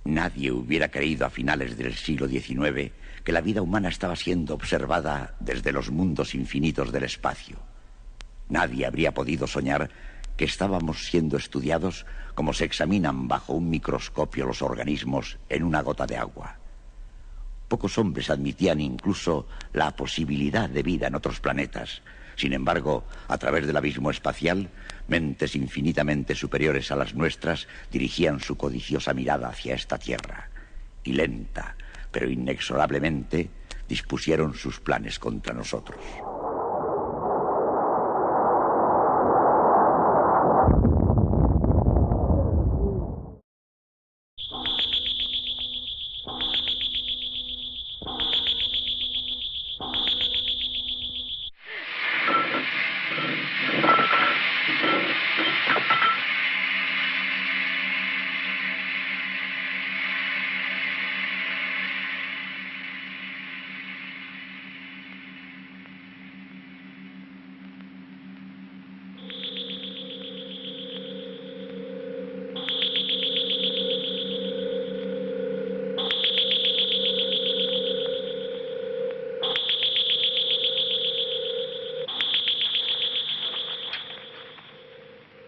Nadie hubiera creído a finales del siglo XIX que la vida humana estaba siendo observada desde los mundos infinitos del espacio. Nadie habría podido soñar que estábamos siendo estudiados como se examinan bajo un microscopio los organismos en una gota de agua. Pocos hombres admitían incluso la posibilidad de vida en otros planetas. Sin embargo, a través del abismo espacial, mentes infinitamente superiores a las nuestras dirigían su codiciosa mirada hacia esta Tierra. Y lenta, pero inexorablemente, dispusieron sus planes contra nosotros.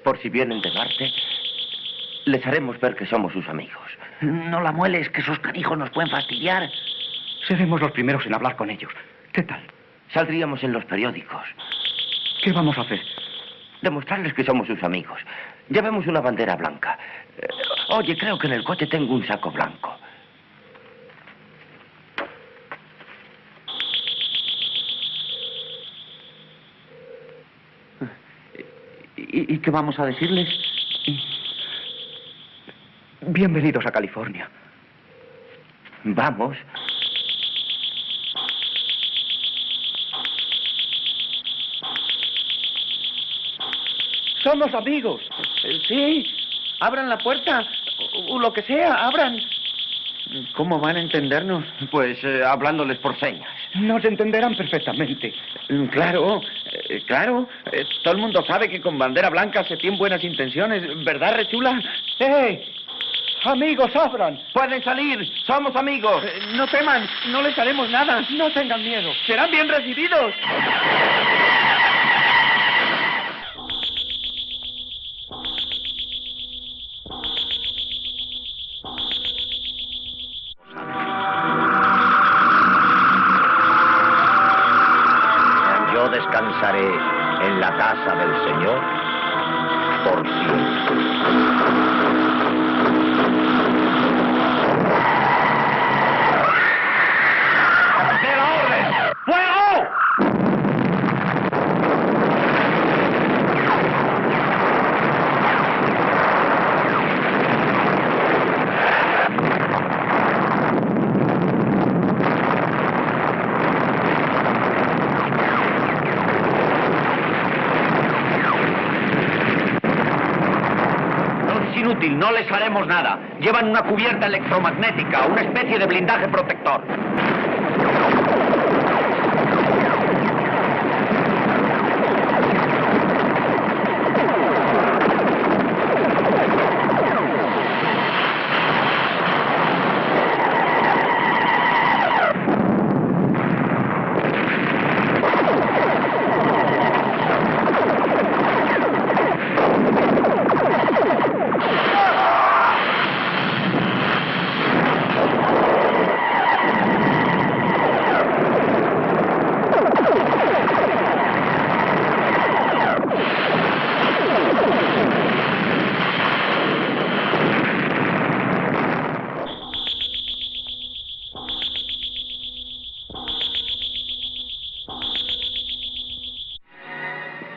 Por si vienen de Marte, les haremos ver que somos sus amigos. No la mueles, que esos canijos nos pueden fastidiar. Seremos los primeros en hablar con ellos. ¿Qué tal? Saldríamos en los periódicos. ¿Qué vamos a hacer? Demostrarles que somos sus amigos. Llevemos una bandera blanca. Oye, creo que en el coche tengo un saco blanco. ¿Y qué vamos a decirles? Bienvenidos a California. Vamos. Somos amigos. Sí. Abran la puerta. O lo que sea, abran. ¿Cómo van a entendernos? Pues hablándoles por señas. Nos entenderán perfectamente. Claro, claro. Todo el mundo sabe que con bandera blanca se tienen buenas intenciones. ¿Verdad, Rechula? Amigos, abran. Pueden salir. Somos amigos. No teman. No les haremos nada. No tengan miedo. Serán bien recibidos. Descansaré en la casa del Señor por siempre. ¡De la orden! ¡Fuego! No les haremos nada. Llevan una cubierta electromagnética, una especie de blindaje protector.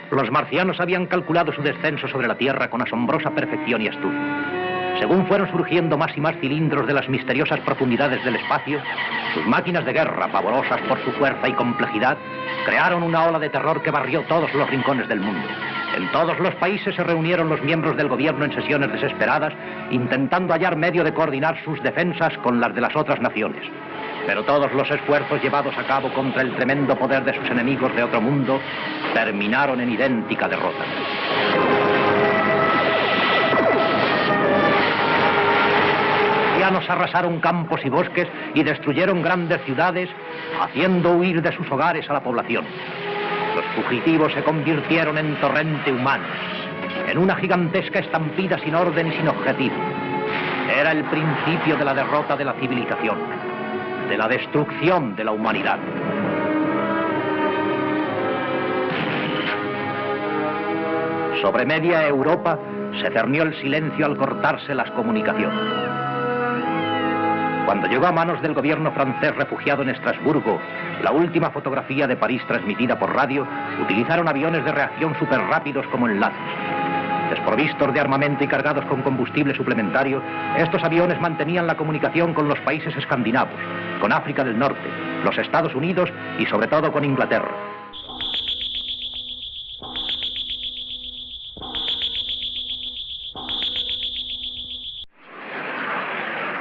Los marcianos habían calculado su descenso sobre la Tierra con asombrosa perfección y astucia. Según fueron surgiendo más y más cilindros de las misteriosas profundidades del espacio, sus máquinas de guerra, pavorosas por su fuerza y complejidad, crearon una ola de terror que barrió todos los rincones del mundo. En todos los países se reunieron los miembros del gobierno en sesiones desesperadas, intentando hallar medio de coordinar sus defensas con las de las otras naciones. Pero todos los esfuerzos llevados a cabo contra el tremendo poder de sus enemigos de otro mundo terminaron en idéntica derrota. marcianos arrasaron campos y bosques y destruyeron grandes ciudades, haciendo huir de sus hogares a la población. Los fugitivos se convirtieron en torrente humano, en una gigantesca estampida sin orden y sin objetivo. Era el principio de la derrota de la civilización, de la destrucción de la humanidad. Sobre media Europa se cernió el silencio al cortarse las comunicaciones. Cuando llegó a manos del gobierno francés refugiado en Estrasburgo la última fotografía de París transmitida por radio, utilizaron aviones de reacción superrápidos como enlaces. Desprovistos de armamento y cargados con combustible suplementario, estos aviones mantenían la comunicación con los países escandinavos, con África del Norte, los Estados Unidos y sobre todo con Inglaterra.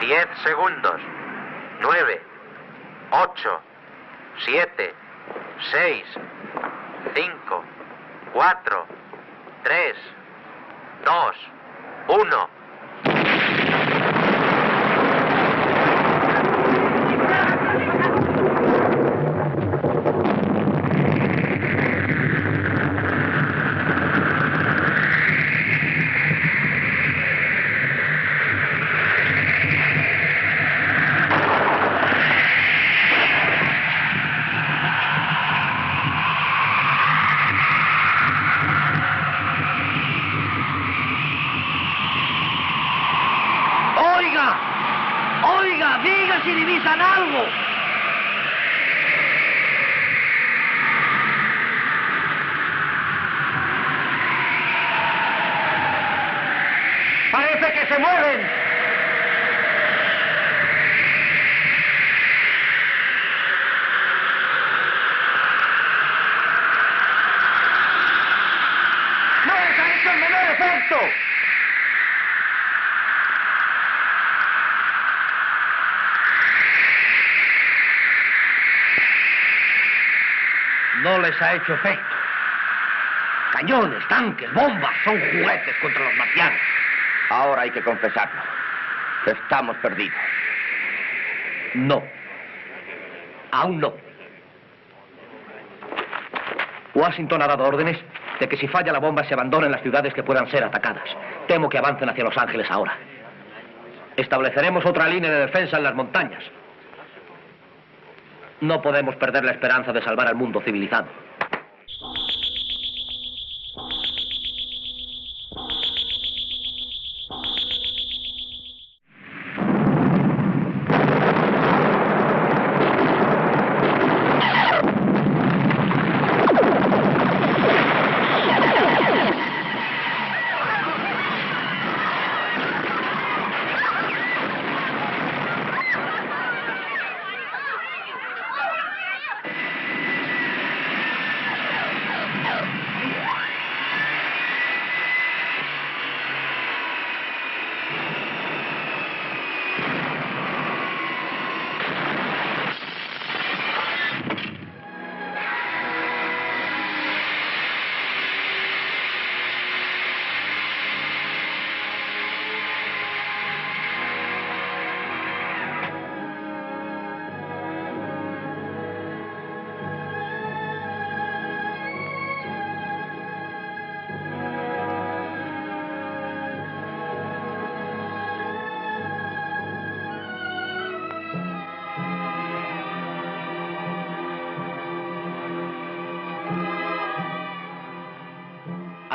10 segundos. 9, 8, 7, 6, 5, 4, 3, 2, 1. Oiga, diga si divisan algo. ¡Parece que se mueven! ¡No les ha hecho el menor efecto! No les ha hecho efecto. Cañones, tanques, bombas, son juguetes contra los marcianos. Ahora hay que confesarlo. Estamos perdidos. No. Aún no. Washington ha dado órdenes de que si falla la bomba se abandonen las ciudades que puedan ser atacadas. Temo que avancen hacia Los Ángeles ahora. Estableceremos otra línea de defensa en las montañas. No podemos perder la esperanza de salvar al mundo civilizado.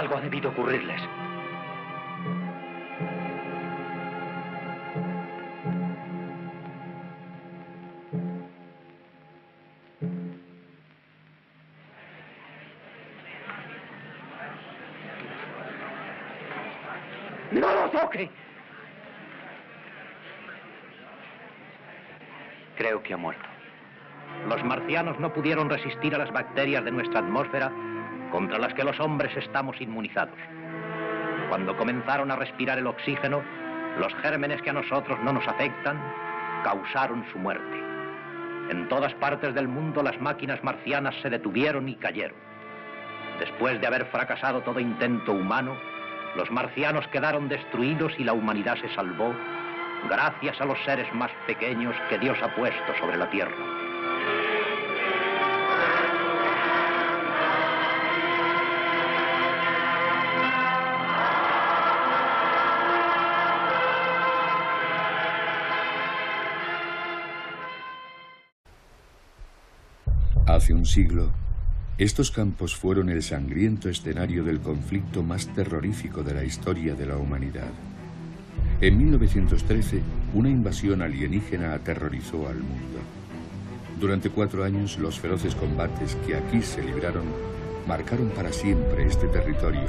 Algo ha debido ocurrirles. ¡No lo toque! Creo que ha muerto. Los marcianos no pudieron resistir a las bacterias de nuestra atmósfera contra las que los hombres estamos inmunizados. Cuando comenzaron a respirar el oxígeno, los gérmenes que a nosotros no nos afectan causaron su muerte. En todas partes del mundo las máquinas marcianas se detuvieron y cayeron. Después de haber fracasado todo intento humano, los marcianos quedaron destruidos y la humanidad se salvó gracias a los seres más pequeños que Dios ha puesto sobre la tierra. Hace un siglo, estos campos fueron el sangriento escenario del conflicto más terrorífico de la historia de la humanidad. En 1913, una invasión alienígena aterrorizó al mundo. Durante 4 años, los feroces combates que aquí se libraron marcaron para siempre este territorio,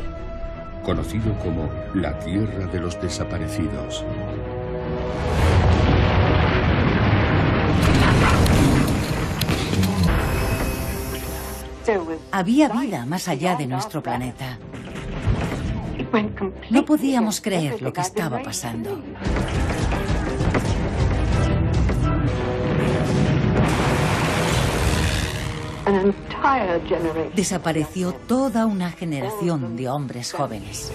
conocido como la Tierra de los Desaparecidos. Había vida más allá de nuestro planeta. No podíamos creer lo que estaba pasando. Desapareció toda una generación de hombres jóvenes.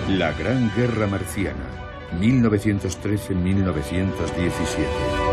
La Gran Guerra Marciana, 1913-1917.